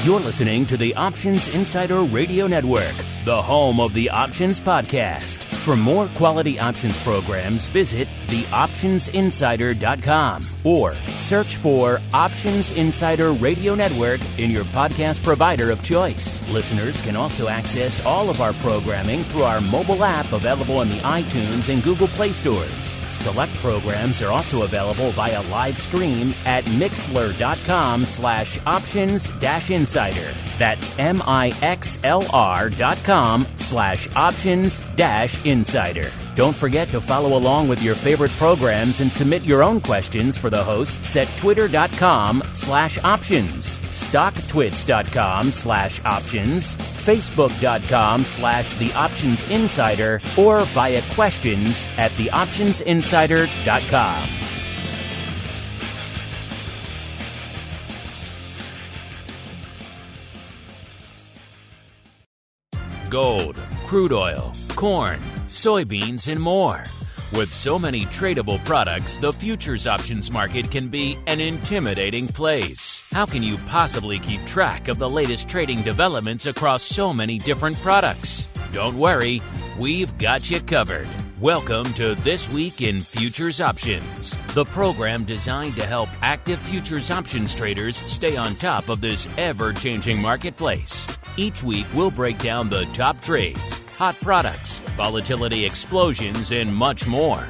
You're listening to the Options Insider Radio Network, the home of the Options Podcast. For more quality options programs, visit theoptionsinsider.com or search for Options Insider Radio Network in your podcast provider of choice. Listeners can also access all of our programming through our mobile app available in the iTunes and Google Play stores. Select programs are also available via live stream at mixlr.com/options-insider. That's mixlr.com/options-insider. Don't forget to follow along with your favorite programs and submit your own questions for the hosts at twitter.com/options, stocktwits.com/options, facebook.com/theoptionsinsider, or via questions at theoptionsinsider.com. Gold, crude oil, corn, soybeans, and more. With so many tradable products, the futures options market can be an intimidating place. How can you possibly keep track of the latest trading developments across so many different products? Don't worry, we've got you covered. Welcome to This Week in Futures Options, the program designed to help active futures options traders stay on top of this ever-changing marketplace. Each week, we'll break down the top trades, hot products, volatility explosions, and much more.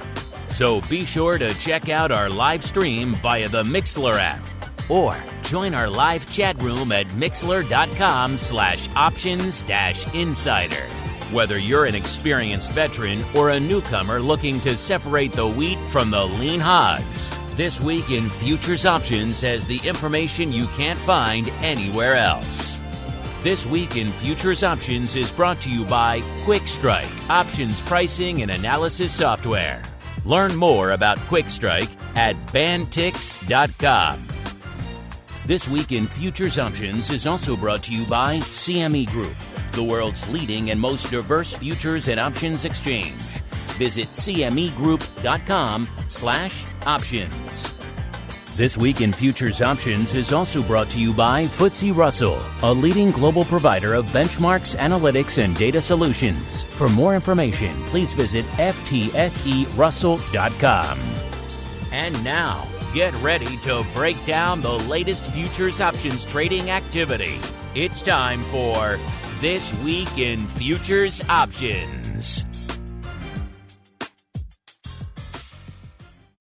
So be sure to check out our live stream via the Mixlr app or join our live chat room at mixlr.com/options-insider. Whether you're an experienced veteran or a newcomer looking to separate the wheat from the lean hogs, This Week in Futures Options has the information you can't find anywhere else. This Week in Futures Options is brought to you by QuickStrike, options pricing and analysis software. Learn more about QuickStrike at bantix.com. This Week in Futures Options is also brought to you by CME Group, the world's leading and most diverse futures and options exchange. Visit cmegroup.com/options. This Week in Futures Options is also brought to you by FTSE Russell, a leading global provider of benchmarks, analytics, and data solutions. For more information, please visit ftserussell.com. And now, get ready to break down the latest futures options trading activity. It's time for This Week in Futures Options.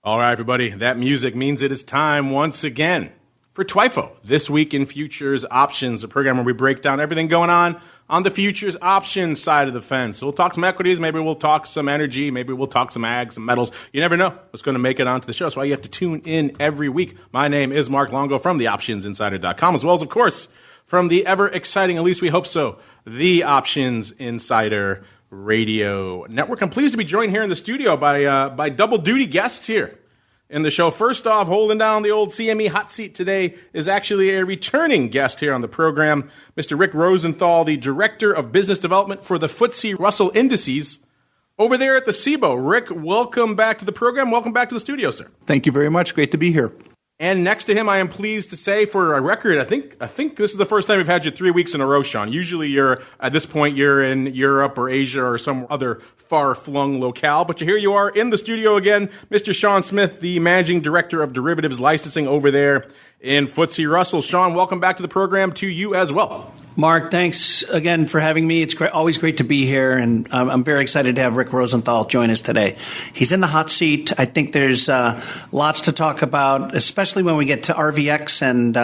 All right, everybody, that music means it is time once again for Twifo, This Week in Futures Options, a program where we break down everything going on the futures options side of the fence. So we'll talk some equities, maybe we'll talk some energy, maybe we'll talk some ag, some metals. You never know what's going to make it onto the show. That's why you have to tune in every week. My name is Mark Longo from theoptionsinsider.com, as well as, of course, from the ever-exciting, at least we hope so, the Options Insider Radio Network. I'm pleased to be joined here in the studio by double duty guests here in the show. First off, holding down the old CME hot seat today is actually a returning guest here on the program, Mr. Rick Rosenthal, the Director of Business Development for the FTSE Russell Indices over there at the Cboe. Rick, welcome back to the program. Welcome back to the studio, sir. Thank you very much. Great to be here. And next to him, I am pleased to say, for a record, I think this is the first time we've had you 3 weeks in a row, Sean. Usually at this point, you're in Europe or Asia or some other far-flung locale. But here you are in the studio again, Mr. Sean Smith, the Managing Director of Derivatives Licensing over there in FTSE Russell. Sean, welcome back to the program to you as well. Mark, thanks again for having me. It's always great to be here, and I'm very excited to have Rick Rosenthal join us today. He's in the hot seat. I think there's lots to talk about, especially when we get to RVX and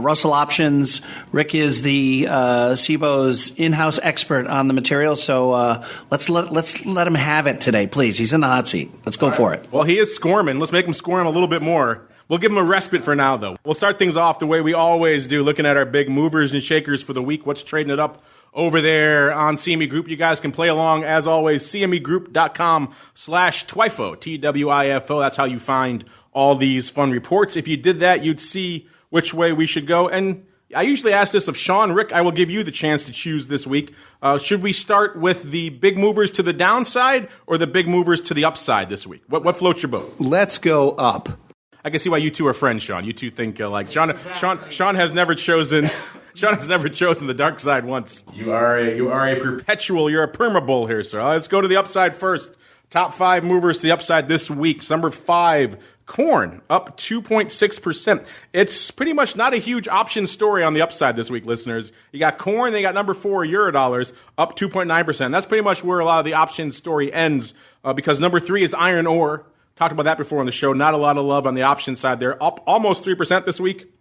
Russell options. Rick is the Cboe's in-house expert on the material, so let's let him have it today, please. He's in the hot seat. Let's go for it. Well, he is squirming. Let's make him squirm a little bit more. We'll give him a respite for now, though. We'll start things off the way we always do, looking at our big movers and shakers for the week. What's trading it up over there on CME Group? You guys can play along, as always, cmegroup.com/Twifo, TWIFO. That's how you find all these fun reports. If you did that, you'd see which way we should go. And I usually ask this of Sean. Rick, I will give you the chance to choose this week. Should we start with the big movers to the downside or the big movers to the upside this week? What floats your boat? Let's go up. I can see why you two are friends, Sean. You two think alike. Sean has never chosen Sean has never chosen the dark side once. You are a perpetual, you're a permabull here, sir. Let's go to the upside first. Top 5 movers to the upside this week. Number 5, corn, up 2.6%. It's pretty much not a huge option story on the upside this week, listeners. You got corn, then you got number 4, eurodollars, up 2.9%. That's pretty much where a lot of the option story ends because number 3 is iron ore. Talked about that before on the show. Not a lot of love on the option side there. Up almost 3% this week.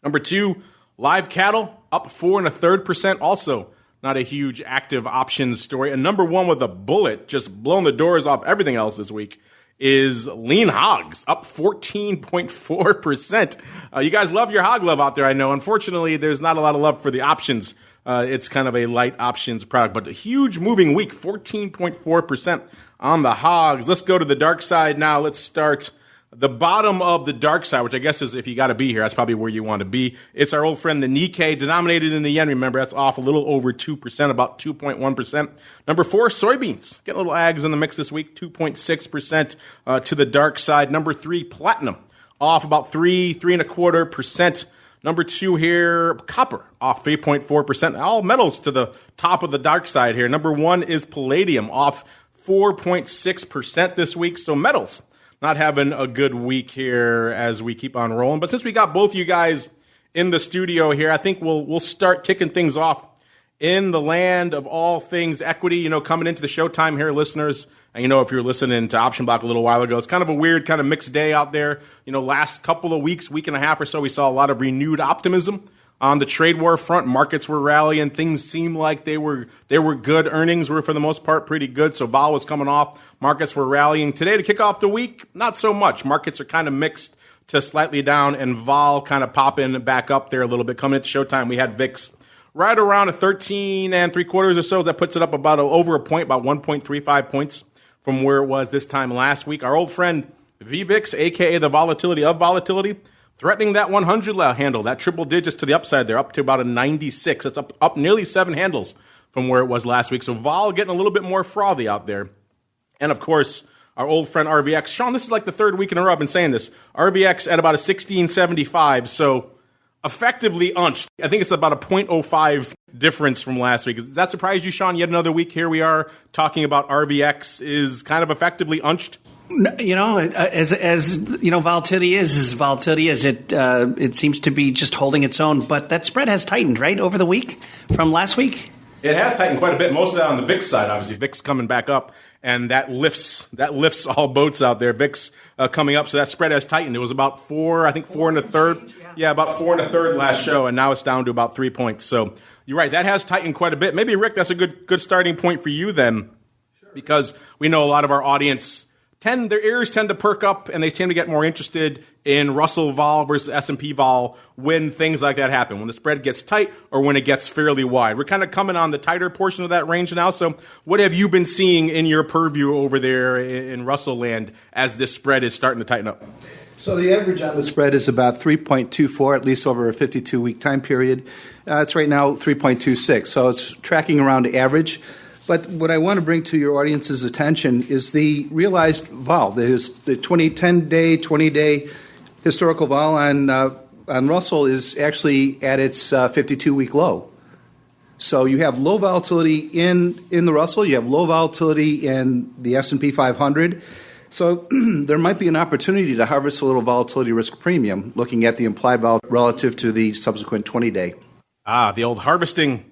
Number 2, live cattle, up 4.33%. Also not a huge active options story. And number 1 with a bullet, just blowing the doors off everything else this week, is lean hogs, up 14.4%. You guys love your hog love out there, I know. Unfortunately, there's not a lot of love for the options. It's kind of a light options product, but a huge moving week, 14.4% on the hogs. Let's go to the dark side now. Let's start the bottom of the dark side, which I guess is, if you got to be here, that's probably where you want to be. It's our old friend, the Nikkei, denominated in the yen. Remember, that's off a little over 2%, about 2.1%. Number 4, soybeans. Get a little ags in the mix this week, 2.6% to the dark side. Number 3, platinum, off about 3.25%. Number 2 here, copper, off 3.4%. All metals to the top of the dark side here. Number 1 is palladium, off 4.6% this week. So metals not having a good week here as we keep on rolling. But since we got both you guys in the studio here, I think we'll start kicking things off in the land of all things equity. You know, coming into the showtime here, listeners, and you know, if you're listening to Option Block a little while ago, it's kind of a weird, kind of mixed day out there. You know, last couple of weeks, week and a half or so, we saw a lot of renewed optimism on the trade war front. Markets were rallying. Things seemed like they were good. Earnings were, for the most part, pretty good. So vol was coming off. Markets were rallying. Today, to kick off the week, not so much. Markets are kind of mixed to slightly down, and vol kind of popping back up there a little bit. Coming into showtime, we had VIX right around a 13.75 or so. That puts it up about over a point, about 1.35 points from where it was this time last week. Our old friend VVIX, a.k.a. the volatility of volatility, threatening that 100 handle, that triple digits to the upside there, up to about a 96. That's up nearly 7 handles from where it was last week. So vol getting a little bit more frothy out there. And, of course, our old friend RVX. Sean, this is like the 3rd week in a row I've been saying this. RVX at about a 1675, so effectively unched. I think it's about a 0.05 difference from last week. Does that surprise you, Sean? Yet another week here we are talking about RVX is kind of effectively unched? You know, as you know, volatility is volatility. It seems to be just holding its own. But that spread has tightened, right, over the week from last week. It has tightened quite a bit. Most of that on the VIX side, obviously. VIX coming back up, and that lifts all boats out there. VIX coming up, so that spread has tightened. It was about 4 1/3. Yeah, about 4 1/3 last show, and now it's down to about 3 points. So you're right, that has tightened quite a bit. Maybe, Rick, that's a good starting point for you then, because we know a lot of our audience their ears tend to perk up, and they tend to get more interested in Russell vol versus S&P vol when things like that happen, when the spread gets tight or when it gets fairly wide. We're kind of coming on the tighter portion of that range now. So what have you been seeing in your purview over there in Russell land as this spread is starting to tighten up? So the average on the spread is about 3.24, at least over a 52-week time period. It's right now 3.26, so it's tracking around average. But what I want to bring to your audience's attention is the realized vol, the 10-day, 20-day historical vol on Russell is actually at its 52-week low. So you have low volatility in the Russell, you have low volatility in the S&P 500. So there might be an opportunity to harvest a little volatility risk premium, looking at the implied vol relative to the subsequent 20-day. The old harvesting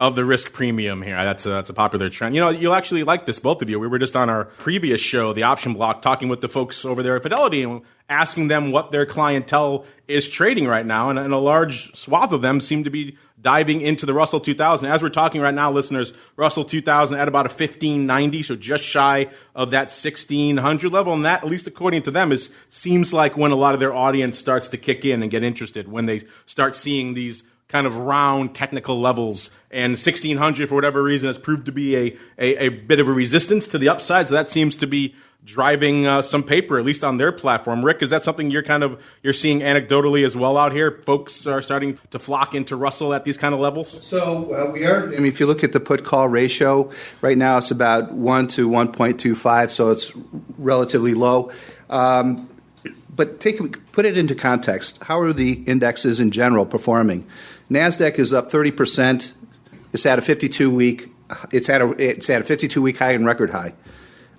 of the risk premium here. That's a popular trend. You know, you'll actually like this, both of you. We were just on our previous show, the Option Block, talking with the folks over there at Fidelity and asking them what their clientele is trading right now. And a large swath of them seem to be diving into the Russell 2000. As we're talking right now, listeners, Russell 2000 at about a 1590, so just shy of that 1600 level. And that, at least according to them, seems like when a lot of their audience starts to kick in and get interested, when they start seeing these kind of round technical levels, and 1600 for whatever reason has proved to be a bit of a resistance to the upside. So that seems to be driving some paper, at least on their platform. Rick, is that something you're seeing anecdotally as well out here? Folks are starting to flock into Russell at these kind of levels? So we are. I mean, if you look at the put-call ratio, right now it's about 1 to 1.25, so it's relatively low. But put it into context. How are the indexes in general performing? NASDAQ is up 30%. It's at a 52-week. It's at a 52-week high and record high.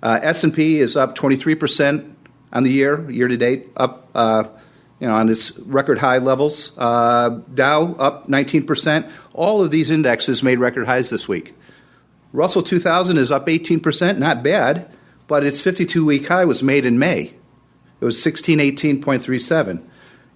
S&P is up 23% on the year to date, up on its record high levels. Dow up 19%. All of these indexes made record highs this week. Russell 2000 is up 18%, not bad, but its 52-week high was made in May. It was 1618.37.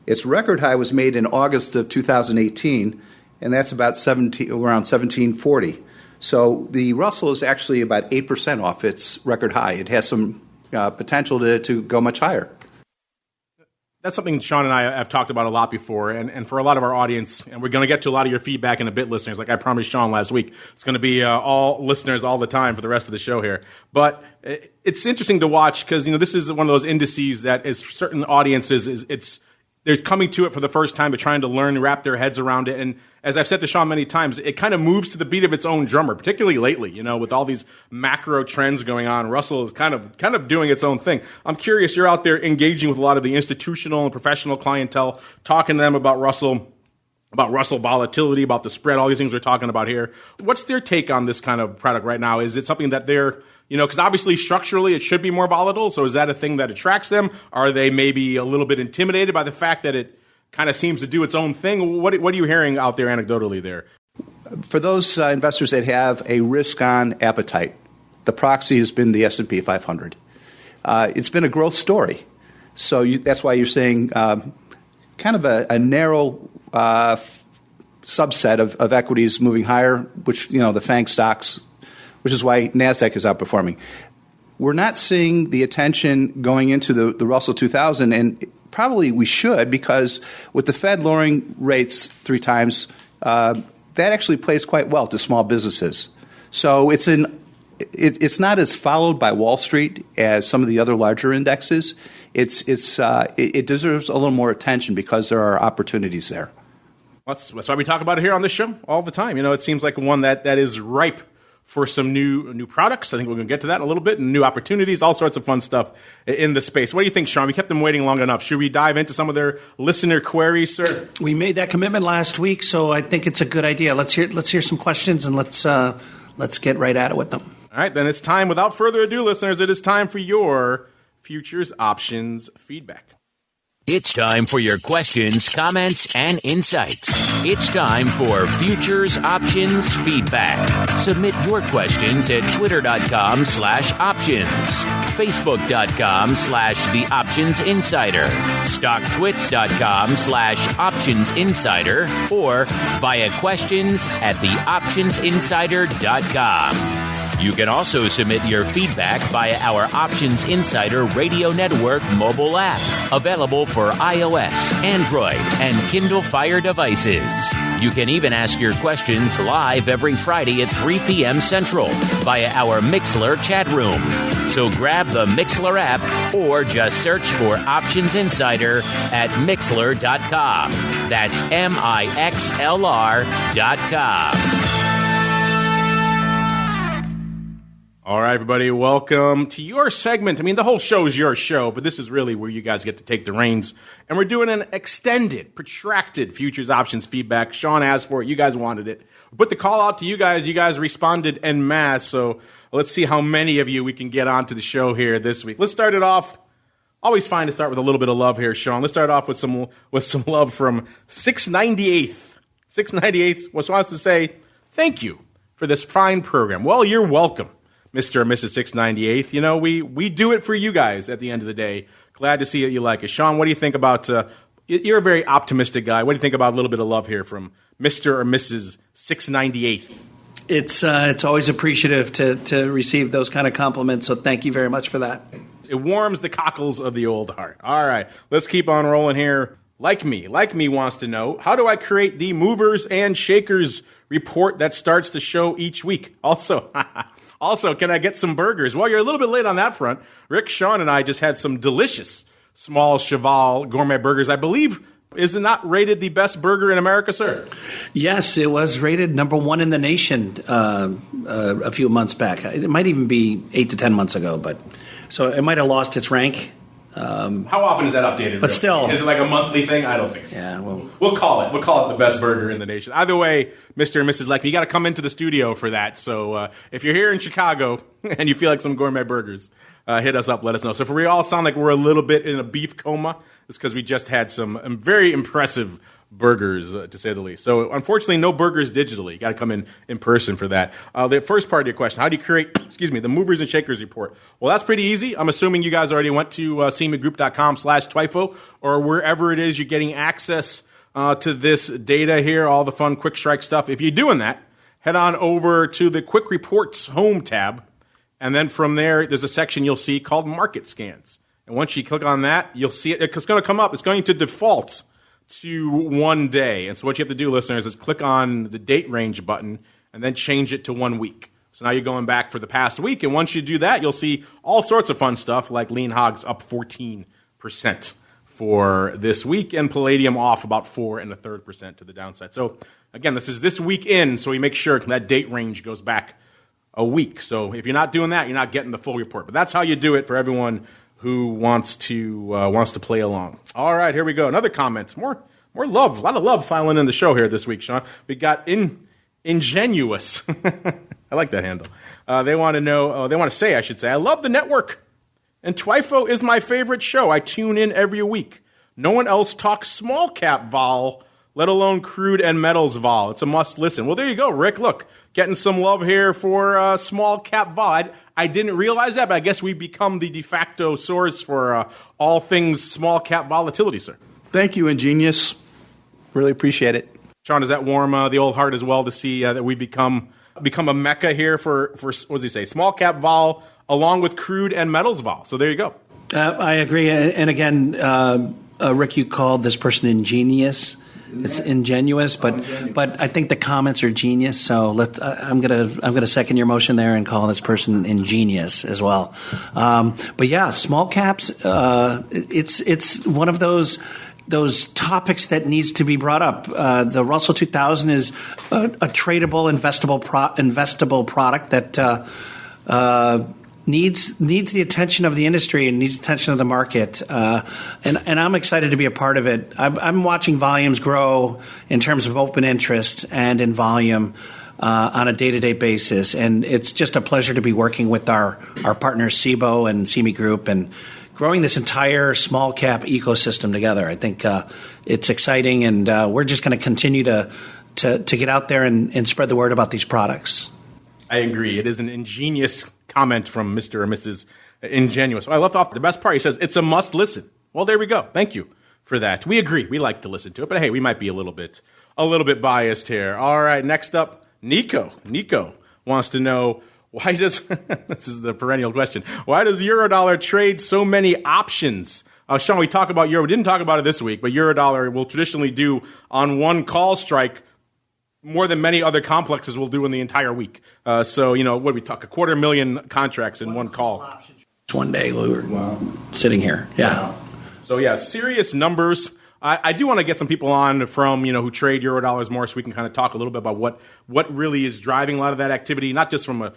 Its record high was made in August of 2018, and that's about around 1740. So the Russell is actually about 8% off its record high. It has some potential to go much higher. That's something Sean and I have talked about a lot before, and for a lot of our audience, and we're going to get to a lot of your feedback in a bit, listeners, like I promised Sean last week. It's going to be all listeners all the time for the rest of the show here. But it's interesting to watch because, this is one of those indices that is certain audiences, they're coming to it for the first time. They're trying to learn, wrap their heads around it. And as I've said to Sean many times, it kind of moves to the beat of its own drummer, particularly lately, with all these macro trends going on. Russell is kind of doing its own thing. I'm curious, you're out there engaging with a lot of the institutional and professional clientele, talking to them about Russell volatility, about the spread, all these things we're talking about here. What's their take on this kind of product right now? Is it something that they're, because obviously structurally it should be more volatile. So is that a thing that attracts them? Are they maybe a little bit intimidated by the fact that it kind of seems to do its own thing? What are you hearing out there anecdotally there? For those investors that have a risk-on appetite, the proxy has been the S&P 500. It's been a growth story. So that's why you're seeing kind of a narrow subset of equities moving higher, which, the FANG stocks, which is why NASDAQ is outperforming. We're not seeing the attention going into the Russell 2000, and probably we should, because with the Fed lowering rates 3 times, that actually plays quite well to small businesses. So it's not as followed by Wall Street as some of the other larger indexes. It deserves a little more attention because there are opportunities there. That's why we talk about it here on this show all the time. It seems like one that is ripe for some new products. I think we're going to get to that in a little bit, and new opportunities, all sorts of fun stuff in the space. What do you think, Sean? We kept them waiting long enough. Should we dive into some of their listener queries, sir? We made that commitment last week, so I think it's a good idea. Let's hear some questions, and let's get right at it with them. All right, then it's time. Without further ado, listeners, it is time for your futures options feedback. It's time for your questions, comments, and insights. It's time for Futures Options Feedback. Submit your questions at twitter.com/options, facebook.com/The Options Insider, stocktwits.com/Options Insider, or via questions at theoptionsinsider.com. You can also submit your feedback via our Options Insider Radio Network mobile app, available for iOS, Android, and Kindle Fire devices. You can even ask your questions live every Friday at 3 p.m. Central via our Mixlr chat room. So grab the Mixlr app or just search for Options Insider at Mixlr.com. That's MIXLR.com. All right, everybody, welcome to your segment. I mean, the whole show is your show, but this is really where you guys get to take the reins. And we're doing an extended, protracted futures options feedback. Sean asked for it. You guys wanted it. We put the call out to you guys. You guys responded en masse. So let's see how many of you we can get onto the show here this week. Let's start it off. Always fine to start with a little bit of love here, Sean. Let's start off with some love from 698th. 698th wants to say, thank you for this fine program. Well, you're welcome, Mr. or Mrs. 698th. We do it for you guys at the end of the day. Glad to see that you like it. Sean, what do you think about, you're a very optimistic guy. What do you think about a little bit of love here from Mr. or Mrs. 698th? It's always appreciative to receive those kind of compliments, so thank you very much for that. It warms the cockles of the old heart. All right, let's keep on rolling here. Like me wants to know, how do I create the movers and shakers report that starts the show each week? Also, can I get some burgers? Well, you're a little bit late on that front. Rick, Sean, and I just had some delicious small Cheval gourmet burgers. I believe, is it not rated the best burger in America, sir? Yes, it was rated number 1 in the nation a few months back. It might even be 8 to 10 months ago, but so it might have lost its rank How often is that updated? But still, is it like a monthly thing? I don't think so. Yeah, well, we'll call it the best burger in the nation. Either way, Mr. and Mrs. Lekme, you got to come into the studio for that. So if you're here in Chicago and you feel like some gourmet burgers, hit us up. Let us know. So if we all sound like we're a little bit in a beef coma, it's because we just had some very impressive burgers, to say the least. So unfortunately, no burgers digitally. You got to come in person for that. The first part of your question: how do you create, the movers and shakers report? Well, that's pretty easy. I'm assuming you guys already went to cmegroup.com/Twifo or wherever it is you're getting access to this data here, all the fun quick strike stuff. If you're doing that, head on over to the Quick Reports home tab, and then from there, there's a section you'll see called Market Scans. And once you click on that, you'll see it. It's going to come up. It's going to default to 1 day. And so what you have to do, listeners, is click on the date range button and then change it to 1 week. So now you're going back for the past week. And once you do that, you'll see all sorts of fun stuff like lean hogs up 14% for this week and palladium off about 4 1/3% to the downside. So again, this is this week in, so we make sure that date range goes back a week. So if you're not doing that, you're not getting the full report. But that's how you do it for everyone who wants to play along. All right, here we go. Another comment. More love. A lot of love filing in the show here this week, Sean. We got Ingenuous. I like that handle. They want to know. They want to say, I should say, I love the network, and Twifo is my favorite show. I tune in every week. No one else talks small cap vol, let alone crude and metals vol. It's a must listen. Well, there you go, Rick. Look, getting some love here for small cap vol. I didn't realize that, but I guess we've become the de facto source for all things small cap volatility, sir. Thank you, Ingenious. Really appreciate it. Sean, does that warm the old heart as well to see that we become a mecca here for what does he say, small cap vol along with crude and metals vol? So there you go. I agree. And again, Rick, you called this person ingenious. It's ingenuous, but I think the comments are genius. So I'm gonna second your motion there and call this person ingenious as well. But yeah, small caps. It's one of those topics that needs to be brought up. The Russell 2000 is a tradable, investable product that needs the attention of the industry and needs attention of the market. And I'm excited to be a part of it. I'm watching volumes grow in terms of open interest and in volume on a day-to-day basis. And it's just a pleasure to be working with our partners, Cboe and CME Group, and growing this entire small cap ecosystem together. I think it's exciting, and we're just going to continue to get out there and spread the word about these products. I agree. It is an ingenious comment from Mr. or Mrs. Ingenuous. I left off the best part. He says, it's a must listen. Well, there we go. Thank you for that. We agree. We like to listen to it, but hey, we might be a little bit biased here. All right, next up, Nico. Nico wants to know, why does, this is the perennial question, why does eurodollar trade so many options? Sean, we talked about euro. We didn't talk about it this week, but eurodollar will traditionally do on one call strike more than many other complexes will do in the entire week. So, what do we talk? 250,000 contracts in one call. One day we were sitting here. Yeah. So, yeah, serious numbers. I do want to get some people on from, who trade eurodollars more so we can kind of talk a little bit about what really is driving a lot of that activity, not just from a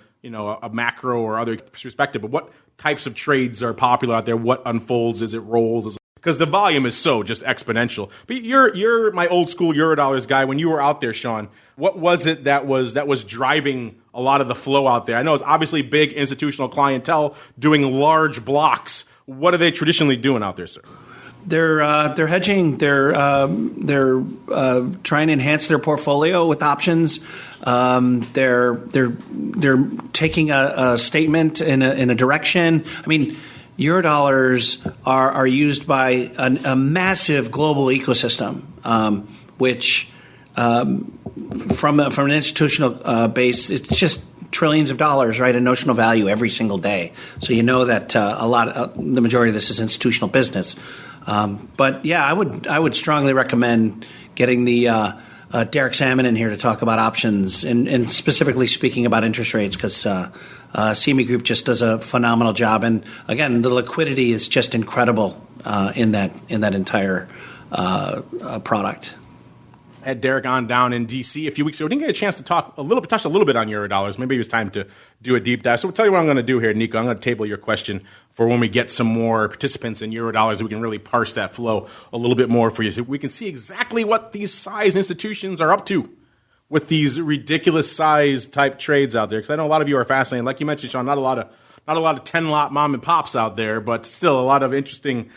macro or other perspective, but what types of trades are popular out there, what unfolds as it rolls, because the volume is so just exponential. But you're my old school Eurodollars guy. When you were out there, Sean, what was it that was driving a lot of the flow out there? I know it's obviously big institutional clientele doing large blocks. What are they traditionally doing out there, sir? They're hedging. They're trying to enhance their portfolio with options. They're taking a statement in a direction. I mean, Eurodollars are used by a massive global ecosystem, which from an institutional base, it's just trillions of dollars, right, in notional value every single day. So you know that the majority of this is institutional business. But yeah, I would strongly recommend getting the Derek Salmon in here to talk about options and specifically speaking about interest rates, because CME Group just does a phenomenal job. And again, the liquidity is just incredible in that entire product. Had Derek on down in D.C. a few weeks ago. We didn't get a chance to touch a little bit on Eurodollars. Maybe it was time to do a deep dive. So we'll tell you what I'm going to do here, Nico. I'm going to table your question for when we get some more participants in Eurodollars. We can really parse that flow a little bit more for you, so we can see exactly what these size institutions are up to with these ridiculous size type trades out there. Because I know a lot of you are fascinated. Like you mentioned, Sean, not a lot of 10-lot mom and pops out there, but still a lot of interesting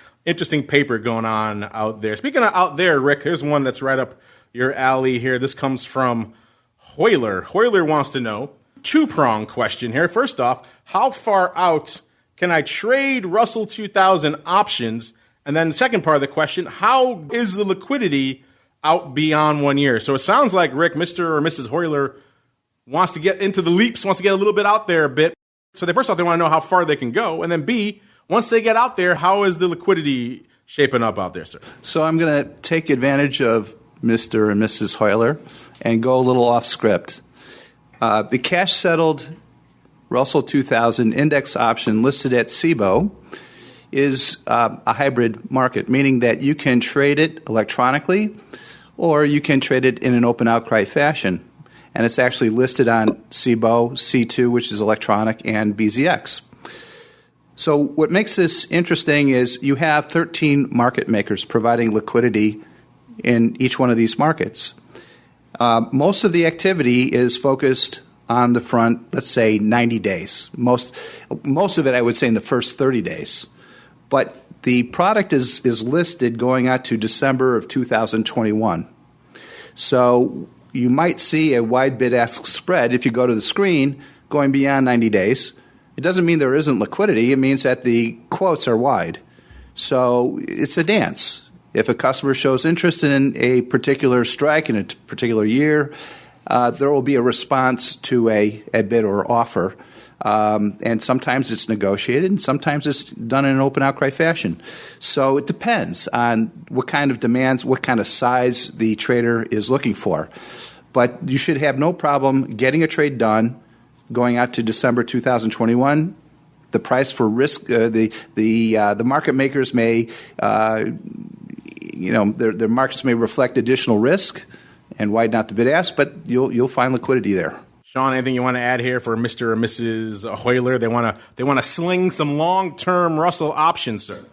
paper going on out there. Speaking of out there, Rick, here's one that's right up your alley here. This comes from Hoyler. Hoyler wants to know, two-prong question here. First off, how far out can I trade Russell 2000 options? And then the second part of the question, how is the liquidity out beyond 1 year? So it sounds like, Rick, Mr. or Mrs. Hoyler wants to get into the leaps, wants to get a little bit out there a bit. So first off, they want to know how far they can go. And then B, once they get out there, how is the liquidity shaping up out there, sir? So I'm going to take advantage of Mr. and Mrs. Hoyler and go a little off script. The cash-settled Russell 2000 index option listed at Cboe is a hybrid market, meaning that you can trade it electronically or you can trade it in an open outcry fashion. And it's actually listed on Cboe, C2, which is electronic, and BZX. So what makes this interesting is you have 13 market makers providing liquidity in each one of these markets. Most of the activity is focused on the front, let's say 90 days. Most of it, I would say, in the first 30 days. But the product is listed going out to December of 2021. So you might see a wide bid-ask spread if you go to the screen going beyond 90 days. It doesn't mean there isn't liquidity. It means that the quotes are wide. So it's a dance. If a customer shows interest in a particular strike in a particular year, there will be a response to a bid or offer. And sometimes it's negotiated, and sometimes it's done in an open outcry fashion. So it depends on what kind of demands, what kind of size the trader is looking for. But you should have no problem getting a trade done going out to December 2021. The price for risk, the market makers may, their markets may reflect additional risk and widen out the bid ask, but you'll find liquidity there. Sean, anything you want to add here for Mr. or Mrs. Hoyler? They want to sling some long-term Russell options, sir.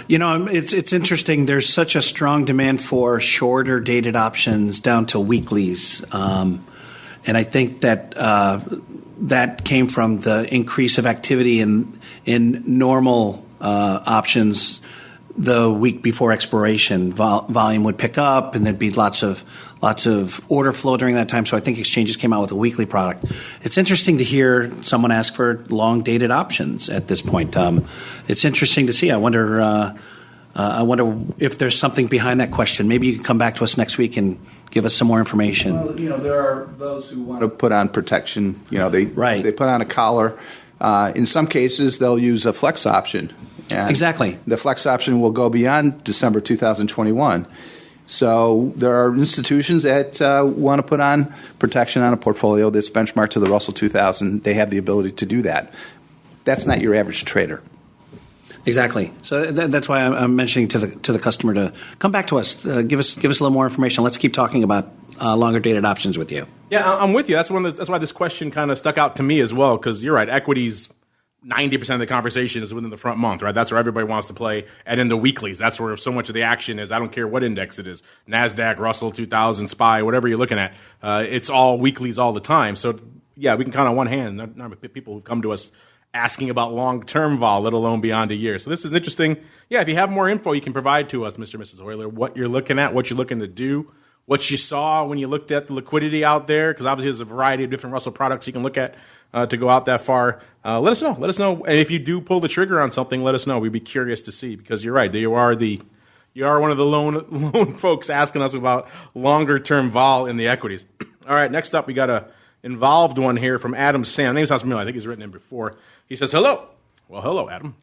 It's interesting. There's such a strong demand for shorter dated options down to weeklies, and I think that that came from the increase of activity in normal options. The week before expiration, volume would pick up, and there'd be lots of order flow during that time. So I think exchanges came out with a weekly product. It's interesting to hear someone ask for long dated options at this point. It's interesting to see. I wonder if there's something behind that question. Maybe you can come back to us next week and give us some more information. Well, there are those who want to put on protection. They put on a collar. In some cases, they'll use a flex option. And exactly. The flex option will go beyond December 2021. So there are institutions that want to put on protection on a portfolio that's benchmarked to the Russell 2000. They have the ability to do that. That's not your average trader. Exactly. So that's why I'm mentioning to the customer to come back to us, give us a little more information. Let's keep talking about longer dated options with you. Yeah, I'm with you. That's why this question kind of stuck out to me as well, because you're right. Equities, 90% of the conversation is within the front month, right? That's where everybody wants to play. And in the weeklies, that's where so much of the action is. I don't care what index it is. NASDAQ, Russell 2000, SPY, whatever you're looking at. It's all weeklies all the time. So, yeah, we can count on one hand. Not people who've come to us asking about long-term vol, let alone beyond a year. So this is interesting. Yeah, if you have more info you can provide to us, Mr. and Mrs. Hoyler, what you're looking at, what you're looking to do, what you saw when you looked at the liquidity out there, because obviously there's a variety of different Russell products you can look at to go out that far. Let us know. Let us know. And if you do pull the trigger on something, let us know. We'd be curious to see, because you're right. You are one of the lone folks asking us about longer-term vol in the equities. All right, next up we got a involved one here from Adam Sam. Name sounds familiar. I think he's written in before. He says, hello. Well, hello, Adam.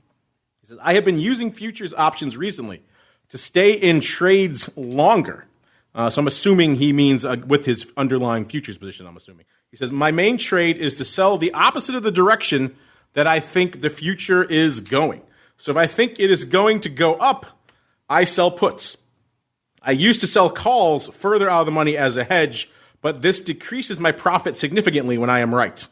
He says, I have been using futures options recently to stay in trades longer. So I'm assuming he means with his underlying futures position, I'm assuming. He says, my main trade is to sell the opposite of the direction that I think the future is going. So if I think it is going to go up, I sell puts. I used to sell calls further out of the money as a hedge, but this decreases my profit significantly when I am right.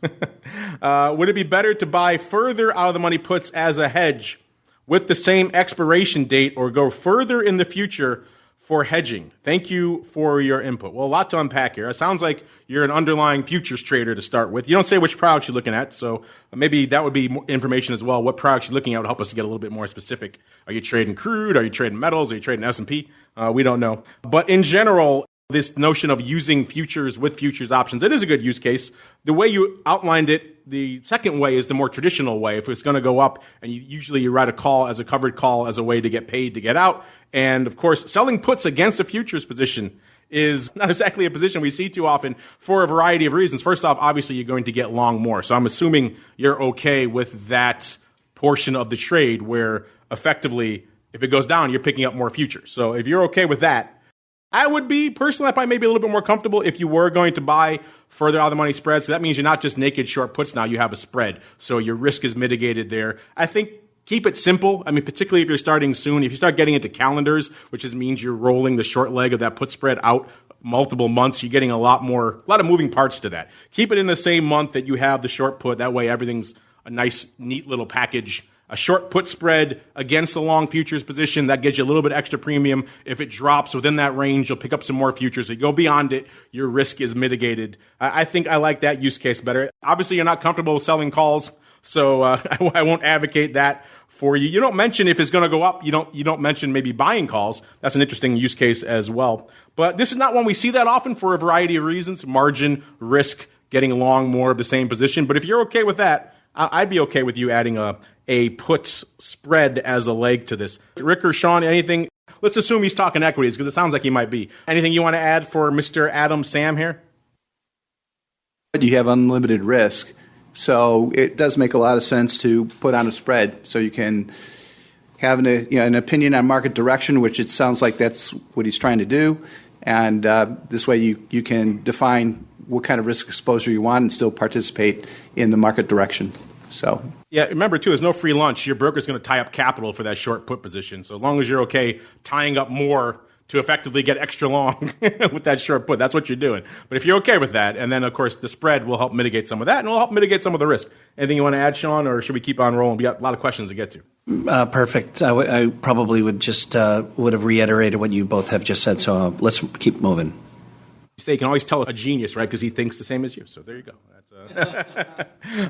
Would it be better to buy further out of the money puts as a hedge with the same expiration date or go further in the future for hedging? Thank you for your input. Well, a lot to unpack here. It sounds like you're an underlying futures trader to start with. You don't say which products you're looking at, so maybe that would be more information as well. What products you're looking at would help us to get a little bit more specific. Are you trading crude? Are you trading metals? Are you trading S&P? We don't know. But in general, this notion of using futures with futures options, it is a good use case. The way you outlined it, the second way is the more traditional way. If it's going to go up, and you write a call as a covered call as a way to get paid to get out. And of course, selling puts against a futures position is not exactly a position we see too often for a variety of reasons. First off, obviously, you're going to get long more. So I'm assuming you're okay with that portion of the trade where effectively, if it goes down, you're picking up more futures. So if you're okay with that, I would be, personally, I probably maybe a little bit more comfortable if you were going to buy further out of the money spreads. So that means you're not just naked short puts now, you have a spread. So your risk is mitigated there. I think keep it simple. I mean, particularly if you're starting soon, if you start getting into calendars, which means you're rolling the short leg of that put spread out multiple months, you're getting a lot of moving parts to that. Keep it in the same month that you have the short put. That way everything's a nice, neat little package. A short put spread against a long futures position, that gets you a little bit extra premium. If it drops within that range, you'll pick up some more futures. If you go beyond it, your risk is mitigated. I think I like that use case better. Obviously, you're not comfortable with selling calls, so I won't advocate that for you. You don't mention if it's going to go up. You don't mention maybe buying calls. That's an interesting use case as well. But this is not one we see that often for a variety of reasons. Margin, risk, getting long more of the same position. But if you're okay with that, I'd be okay with you adding a put spread as a leg to this. Rick or Sean, anything? Let's assume he's talking equities because it sounds like he might be. Anything you want to add for Mr. Adam Sam here? You have unlimited risk, so it does make a lot of sense to put on a spread so you can have an opinion on market direction, which it sounds like that's what he's trying to do. And this way you can define what kind of risk exposure you want and still participate in the market direction. So yeah, remember, too, there's no free lunch. Your broker's going to tie up capital for that short put position. So as long as you're okay tying up more to effectively get extra long with that short put, that's what you're doing. But if you're okay with that, and then, of course, the spread will help mitigate some of that, and will help mitigate some of the risk. Anything you want to add, Sean, or should we keep on rolling? We got a lot of questions to get to. Perfect. I probably would just would have reiterated what you both have just said, so let's keep moving. You can always tell a genius, right, because he thinks the same as you. So there you go.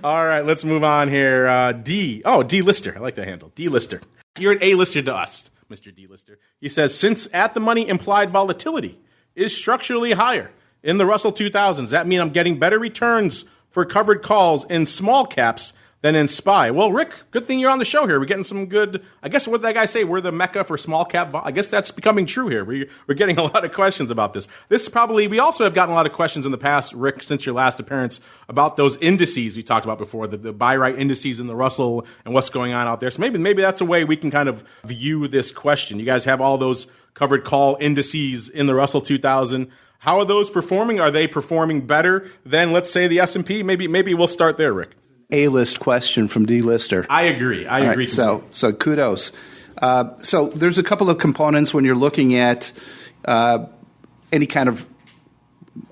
All right, let's move on here. D-Lister. I like that handle. D-Lister. You're an A-lister to us, Mr. D-Lister. He says, since at-the-money implied volatility is structurally higher in the Russell 2000s, does that mean I'm getting better returns for covered calls in small caps than in SPY? Well, Rick, good thing you're on the show here. We're getting some good, I guess what did that guy say? We're the mecca for small cap. I guess that's becoming true here. We're getting a lot of questions about this. We also have gotten a lot of questions in the past, Rick, since your last appearance, about those indices we talked about before, the buy right indices in the Russell and what's going on out there. So maybe that's a way we can kind of view this question. You guys have all those covered call indices in the Russell 2000. How are those performing? Are they performing better than, let's say, the S&P? Maybe we'll start there, Rick. A-list question from D-Lister. I agree. I agree. So kudos. So there's a couple of components when you're looking at any kind of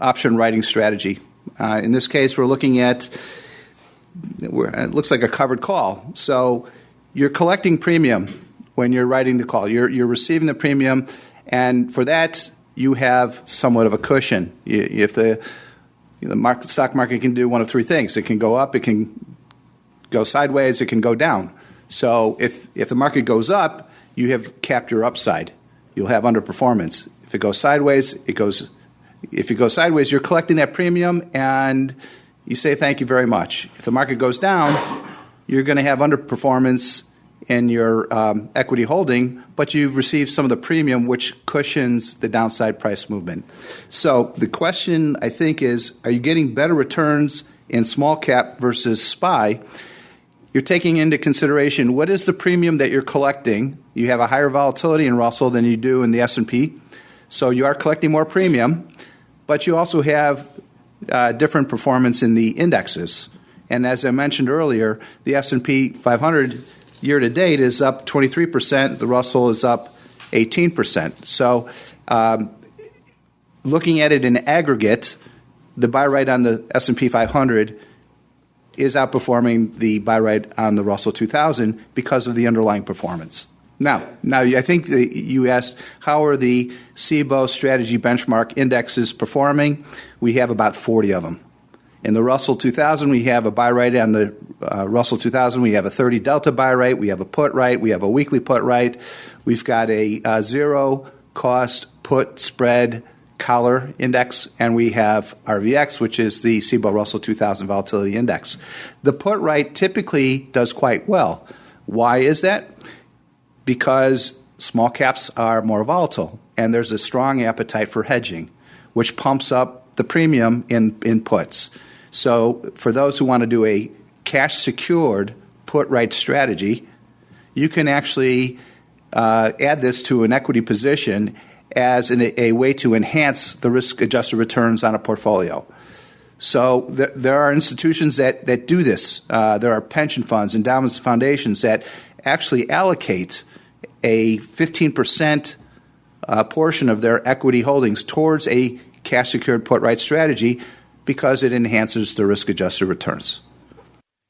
option writing strategy. In this case, we're looking at it looks like a covered call. So you're collecting premium when you're writing the call. You're receiving the premium, and for that you have somewhat of a cushion. If the stock market can do one of three things. It can go up, it can go sideways, it can go down. So if the market goes up, you have capped your upside. You'll have underperformance. If it goes sideways, if it goes sideways, you're collecting that premium and you say thank you very much. If the market goes down, you're going to have underperformance in your equity holding, but you've received some of the premium, which cushions the downside price movement. So the question, I think, is, are you getting better returns in small cap versus SPY? You're taking into consideration what is the premium that you're collecting. You have a higher volatility in Russell than you do in the S&P, so you are collecting more premium, but you also have different performance in the indexes. And as I mentioned earlier, the S&P 500 year to date is up 23%. The Russell is up 18%. So Looking at it in aggregate, the buy rate on the S&P 500 is outperforming the buy rate on the Russell 2000 because of the underlying performance. Now, I think you asked, how are the Cboe strategy benchmark indexes performing? We have about 40 of them. In the Russell 2000, we have a buy rate on the Russell 2000. We have a 30 delta buy rate. We have a put rate. We have a weekly put rate. We've got a zero cost put spread collar index, and we have RVX, which is the Cboe Russell 2000 volatility index. The put rate typically does quite well. Why is that? Because small caps are more volatile, and there's a strong appetite for hedging, which pumps up the premium in puts. So for those who want to do a cash-secured put-right strategy, you can actually add this to an equity position as a way to enhance the risk-adjusted returns on a portfolio. So there are institutions that do this. There are pension funds, endowments, foundations that actually allocate a 15% portion of their equity holdings towards a cash-secured put-right strategy because it enhances the risk-adjusted returns.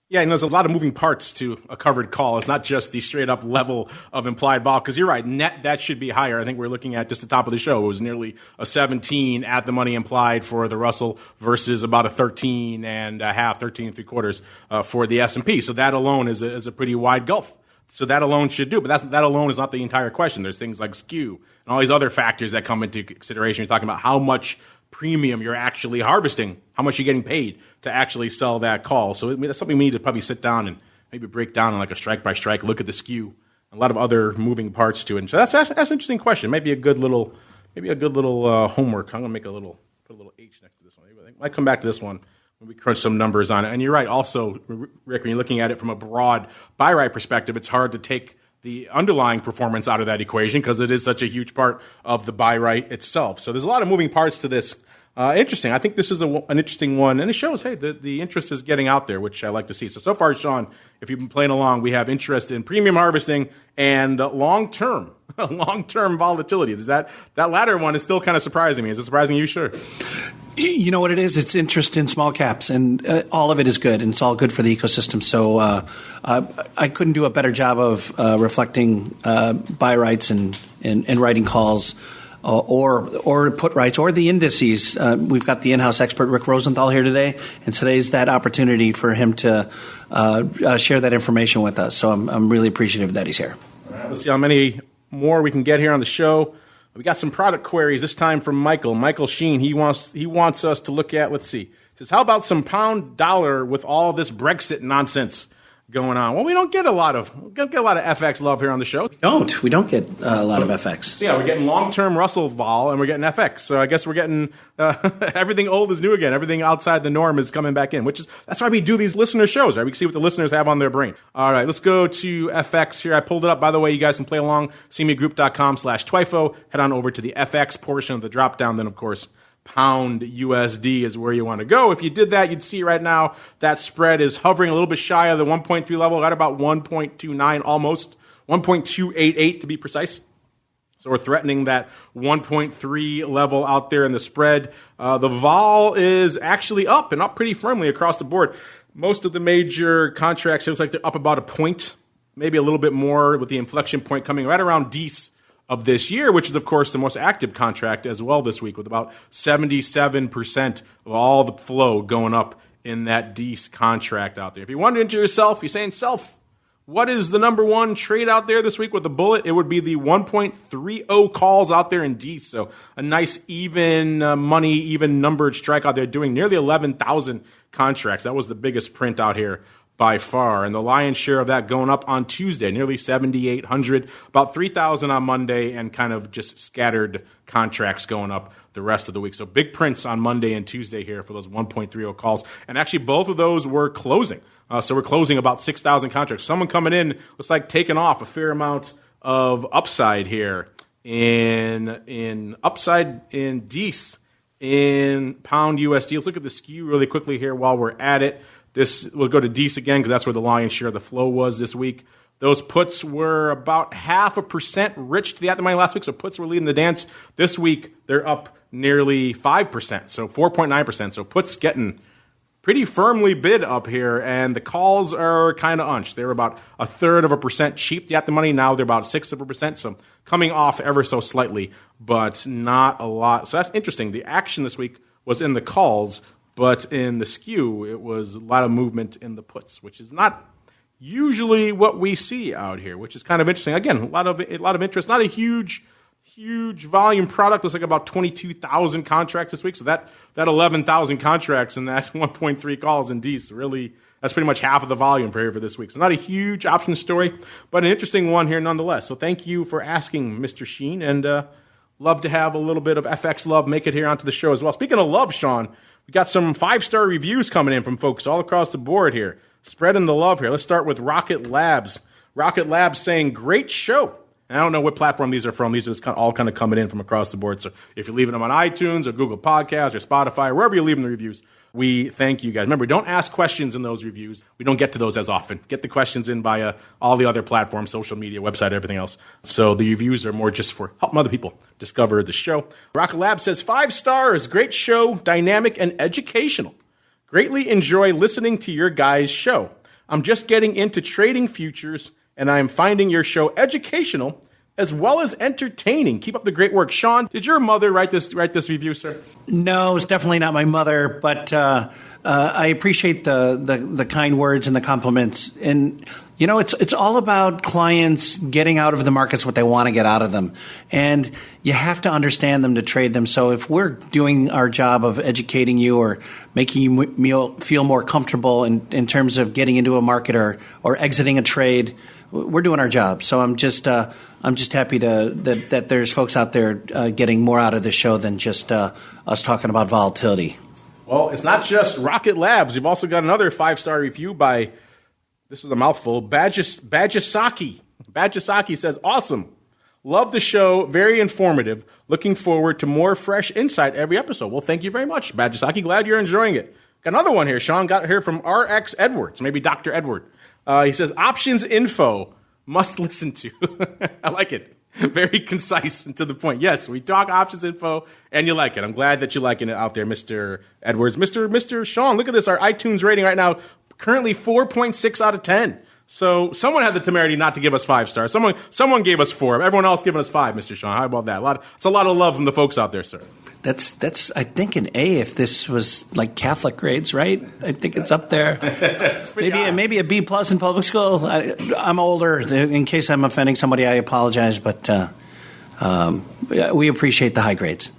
Yeah, and there's a lot of moving parts to a covered call. It's not just the straight-up level of implied vol, because you're right, net, that should be higher. I think we're looking at just the top of the show. It was nearly a 17 at the money implied for the Russell versus about a 13 and a half, 13 and three quarters for the S&P. So that alone is a pretty wide gulf. So that alone should do, but that alone is not the entire question. There's things like skew and all these other factors that come into consideration. You're talking about how much premium you're actually harvesting, how much you're getting paid to actually sell that call. So that's something we need to probably sit down and maybe break down on like a strike by strike, look at the skew, a lot of other moving parts to it. And so that's an interesting question. Maybe a good little homework. I'm gonna put a little H next to this one. I might come back to this one when we crunch some numbers on it. And you're right. Also, Rick, when you're looking at it from a broad buy right perspective, it's hard to take the underlying performance out of that equation because it is such a huge part of the buy right itself. So there's a lot of moving parts to this. Interesting. I think this is an interesting one, and it shows, hey, the interest is getting out there, which I like to see. So far, Sean, if you've been playing along, we have interest in premium harvesting and long-term volatility. That latter one is still kind of surprising me. Is it surprising you? Sure. You know what it is? It's interest in small caps, and all of it is good, and it's all good for the ecosystem. So I couldn't do a better job of reflecting buy rights and writing calls or put rights or the indices. We've got the in-house expert, Rick Rosenthal, here today, and today's that opportunity for him to share that information with us. So I'm really appreciative that he's here. All right, let's see how many more we can get here on the show. We got some product queries, this time from Michael Sheen. He wants us to look at, let's see. He says, how about some pound dollar with all this Brexit nonsense going on? Well, we don't get a lot of FX love here on the show. We don't get a lot of FX. So yeah, we're getting long-term Russell vol and we're getting FX. So I guess we're getting everything old is new again. Everything outside the norm is coming back in, that's why we do these listener shows, right? We can see what the listeners have on their brain. All right, let's go to FX here. I pulled it up. By the way, you guys can play along. CMEgroup.com/Twifo. Head on over to the FX portion of the drop down. Then, of course, pound USD is where you want to go. If you did that, you'd see right now that spread is hovering a little bit shy of the 1.3 level, at about 1.29, almost 1.288 to be precise. So we're threatening that 1.3 level out there in the spread. The vol is actually up and up pretty firmly across the board. Most of the major contracts, it looks like they're up about a point, maybe a little bit more, with the inflection point coming right around DECE of this year, which is, of course, the most active contract as well this week, with about 77% of all the flow going up in that DECE contract out there. If you're wondering to yourself, you're saying, what is the number one trade out there this week with the bullet? It would be the 1.30 calls out there in DECE. So a nice even money, even numbered strike out there, doing nearly 11,000 contracts. That was the biggest print out here by far, and the lion's share of that going up on Tuesday, nearly 7,800, about 3,000 on Monday, and kind of just scattered contracts going up the rest of the week. So big prints on Monday and Tuesday here for those 1.30 calls, and actually both of those were closing. So we're closing about 6,000 contracts. Someone coming in looks like taking off a fair amount of upside here in upside in DECE in pound USD. Let's look at the skew really quickly here while we're at it. We'll go to DECE again because that's where the lion's share of the flow was this week. Those puts were about 0.5% rich to the at-the-money last week, so puts were leading the dance. This week, they're up nearly 5%, so 4.9%. So puts getting pretty firmly bid up here, and the calls are kind of unched. They were about 0.33% cheap to at-the-money. Now they're about 0.6%, so coming off ever so slightly, but not a lot. So that's interesting. The action this week was in the calls, but in the skew, it was a lot of movement in the puts, which is not usually what we see out here, which is kind of interesting. Again, a lot of interest. Not a huge volume product. Looks like about 22,000 contracts this week. So that 11,000 contracts and that 1.3 calls in D's really, that's pretty much half of the volume for this week. So not a huge option story, but an interesting one here nonetheless. So thank you for asking, Mr. Sheen, and love to have a little bit of FX love make it here onto the show as well. Speaking of love, Sean, we got some 5-star reviews coming in from folks all across the board here. Spreading the love here. Let's start with Rocket Labs. Rocket Labs saying, great show. And I don't know what platform these are from. These are just all kind of coming in from across the board. So if you're leaving them on iTunes or Google Podcasts or Spotify, or wherever you're leaving the reviews, we thank you guys. Remember, don't ask questions in those reviews. We don't get to those as often. Get the questions in via all the other platforms, social media, website, everything else. So the reviews are more just for helping other people discover the show. Rocket Labs says, 5 stars, great show, dynamic and educational. Greatly enjoy listening to your guys' show. I'm just getting into trading futures, and I am finding your show educational as well as entertaining. Keep up the great work. Sean, did your mother write this review, sir? No, it's definitely not my mother, but I appreciate the kind words and the compliments. And you know, it's all about clients getting out of the markets what they want to get out of them, and you have to understand them to trade them. So if we're doing our job of educating you or making you feel more comfortable in terms of getting into a market or exiting a trade, we're doing our job. So I'm just happy that there's folks out there getting more out of the show than just us talking about volatility. Well, it's not just Rocket Labs. You've also got another 5-star review by, this is a mouthful, Bajasaki. Bajasaki says, awesome. Love the show. Very informative. Looking forward to more fresh insight every episode. Well, thank you very much, Bajasaki. Glad you're enjoying it. Got another one here. Sean got here from RX Edwards, maybe Dr. Edward. He says, options info must listen to. I like it. Very concise and to the point. Yes, we talk options info, and you like it. I'm glad that you're liking it out there, Mr. Edwards. Mr. Sean, look at this. Our iTunes rating right now, currently 4.6 out of 10. So someone had the temerity not to give us 5 stars. Someone gave us 4. Everyone else giving us 5, Mr. Sean. How about that? It's a lot of love from the folks out there, sir. That's I think an A if this was like Catholic grades, right? I think it's up there. maybe a B plus in public school. I'm older. In case I'm offending somebody, I apologize, but we appreciate the high grades.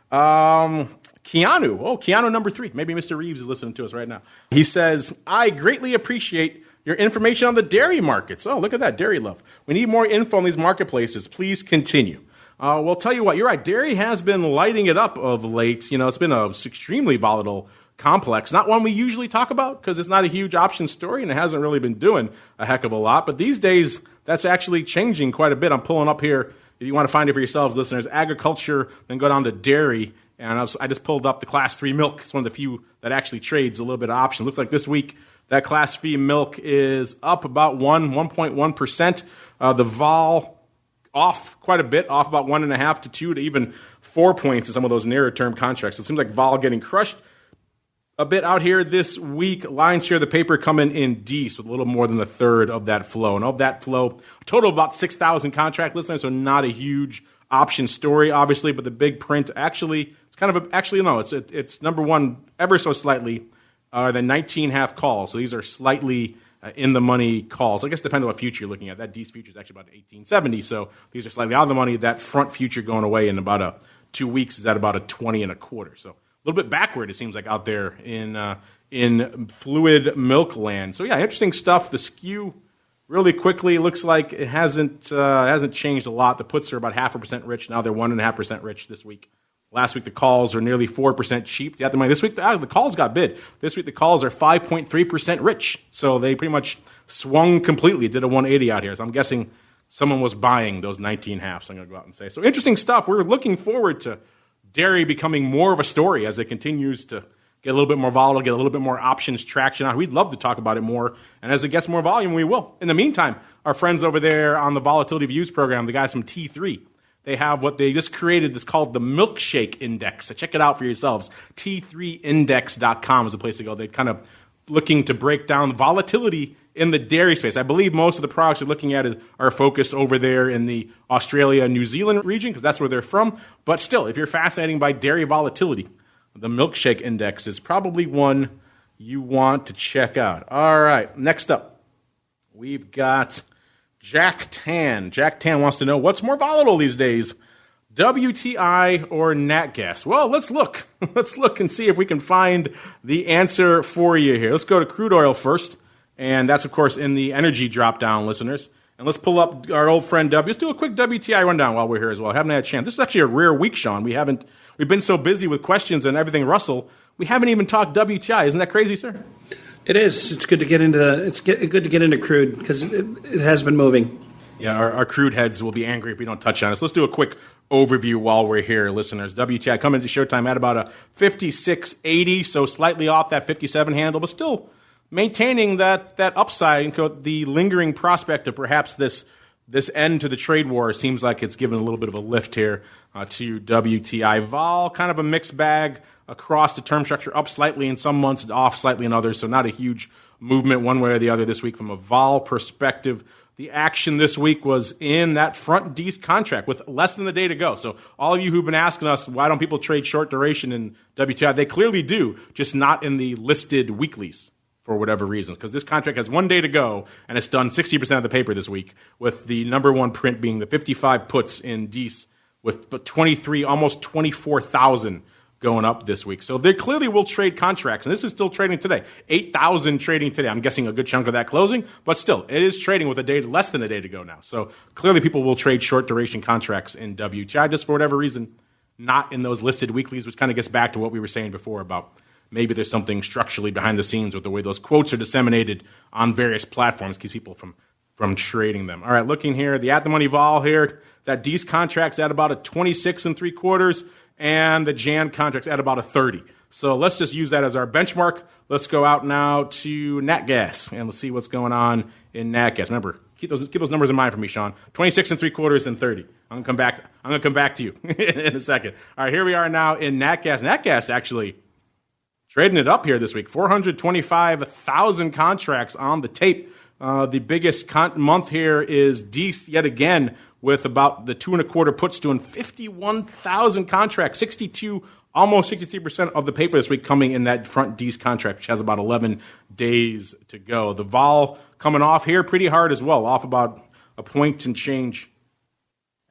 Keanu number 3. Maybe Mr. Reeves is listening to us right now. He says, I greatly appreciate your information on the dairy markets. Oh, look at that, dairy love. We need more info on these marketplaces. Please continue. Well, tell you what, you're right. Dairy has been lighting it up of late. You know, it's been an extremely volatile complex. Not one we usually talk about because it's not a huge option story and it hasn't really been doing a heck of a lot. But these days, that's actually changing quite a bit. I'm pulling up here. If you want to find it for yourselves, listeners, agriculture, then go down to dairy. And I just pulled up the Class 3 milk. It's one of the few that actually trades a little bit of option. Looks like this week that Class 3 milk is up about 1.1%. The vol off quite a bit, off about 1.5 to 2 to even 4 points in some of those nearer term contracts. So it seems like vol getting crushed a bit out here this week. Lion's share of the paper coming in D, so a little more than a third of that flow. And of that flow, a total of about 6,000 contract listeners, so not a huge option story, obviously, but the big print actually, it's number one ever so slightly the 19.5 calls. So these are slightly in the money calls. I guess depending on what future you're looking at. That D's future is actually about 1870, so these are slightly out of the money. That front future going away in about 2 weeks is at about a 20.25. So a little bit backward, it seems like, out there in fluid milk land. So yeah, interesting stuff. The skew really quickly looks like it hasn't changed a lot. The puts are about 0.5% rich. Now they're 1.5% rich this week. Last week, the calls are nearly 4% cheap. This week, the calls got bid. This week, the calls are 5.3% rich. So they pretty much swung completely, did a 180 out here. So I'm guessing someone was buying those 19.5. So I'm going to go out and say. So interesting stuff. We're looking forward to dairy becoming more of a story as it continues to get a little bit more volatile, get a little bit more options traction on. We'd love to talk about it more. And as it gets more volume, we will. In the meantime, our friends over there on the Volatility Views program, the guys from T3, they have what they just created that's called the Milkshake Index. So check it out for yourselves. T3index.com is the place to go. They're kind of looking to break down volatility in the dairy space. I believe most of the products you're looking at are focused over there in the Australia, New Zealand region, because that's where they're from. But still, if you're fascinated by dairy volatility, the Milkshake Index is probably one you want to check out. All right, next up, we've got Jack Tan. Jack Tan wants to know, what's more volatile these days, WTI or nat gas? Well, let's look. Let's look and see if we can find the answer for you here. Let's go to crude oil first, and that's, of course, in the energy drop-down, listeners. And let's pull up our old friend W. Let's do a quick WTI rundown while we're here as well. Haven't had a chance. This is actually a rare week, Sean. We've been so busy with questions and everything, Russell, we haven't even talked WTI. Isn't that crazy, sir? It is. It's good to get into crude because it has been moving. Yeah, our crude heads will be angry if we don't touch on this. Let's do a quick overview while we're here, listeners. WTI coming into showtime at about a 56.80, so slightly off that 57 handle, but still maintaining that upside, the lingering prospect of perhaps this end to the trade war seems like it's given a little bit of a lift here to WTI. Vol, kind of a mixed bag across the term structure, up slightly in some months, off slightly in others, so not a huge movement one way or the other this week from a vol perspective. The action this week was in that front D's contract with less than a day to go. So all of you who've been asking us, why don't people trade short duration in WTI? They clearly do, just not in the listed weeklies for whatever reasons, because this contract has 1 day to go, and it's done 60% of the paper this week, with the number one print being the 55 puts in D's with 23, almost 24,000 going up this week. So they clearly will trade contracts, and this is still trading today. 8,000 trading today. I'm guessing a good chunk of that closing, but still, it is trading with less than a day to go now. So clearly people will trade short duration contracts in WTI just for whatever reason, not in those listed weeklies, which kind of gets back to what we were saying before about maybe there's something structurally behind the scenes with the way those quotes are disseminated on various platforms, keeps people from trading them. All right, looking here, the at-the-money vol here, that D's contract's at about a 26 3/4, and the Jan contract's at about a 30. So let's just use that as our benchmark. Let's go out now to nat gas, and let's see what's going on in nat gas. Remember, keep those numbers in mind for me, Sean. 26 3/4 and 30. I'm gonna come back to you in a second. All right, here we are now in nat gas. Nat gas actually trading it up here this week. 425,000 contracts on the tape. The biggest month here is D's yet again, with about the 2 1/4 puts doing 51,000 contracts, 62, almost 63% of the paper this week coming in that front D's contract, which has about 11 days to go. The vol coming off here pretty hard as well, off about a point and change.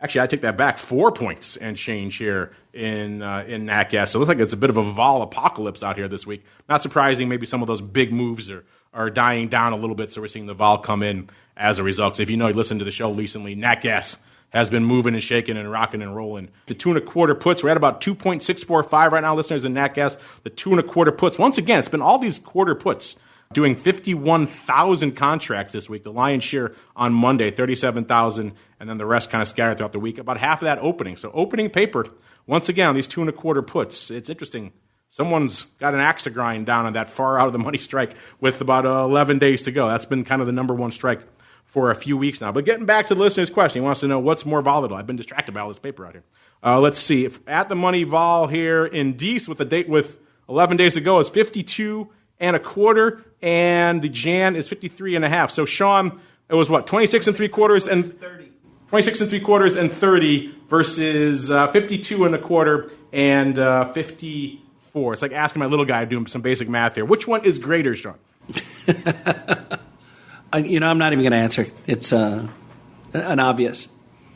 Actually, I take that back, 4 points and change here in nat gas. So it looks like it's a bit of a vol apocalypse out here this week. Not surprising, maybe some of those big moves are dying down a little bit, so we're seeing the vol come in as a result. So if you listened to the show recently, nat gas has been moving and shaking and rocking and rolling. The 2 1/4 puts, we're at about 2.645 right now, listeners, in nat gas. The 2 1/4 puts, once again, it's been all these quarter puts doing 51,000 contracts this week. The lion's share on Monday, 37,000, and then the rest kind of scattered throughout the week. About half of that opening. So opening paper, once again, on these 2 1/4 puts. It's interesting. Someone's got an axe to grind down on that far out of the money strike with about 11 days to go. That's been kind of the number one strike for a few weeks now. But getting back to the listener's question, he wants to know what's more volatile. I've been distracted by all this paper out here. Let's see. If at the money vol here in D's with the date with 11 days to go is 52 1/4, and the Jan is 53.5. So Sean, it was what, 26 3/4 and 30. 26 3/4 and 30 versus 52 1/4 and 54. It's like asking my little guy doing some basic math here. Which one is greater, Sean? I'm not even going to answer. It's an obvious.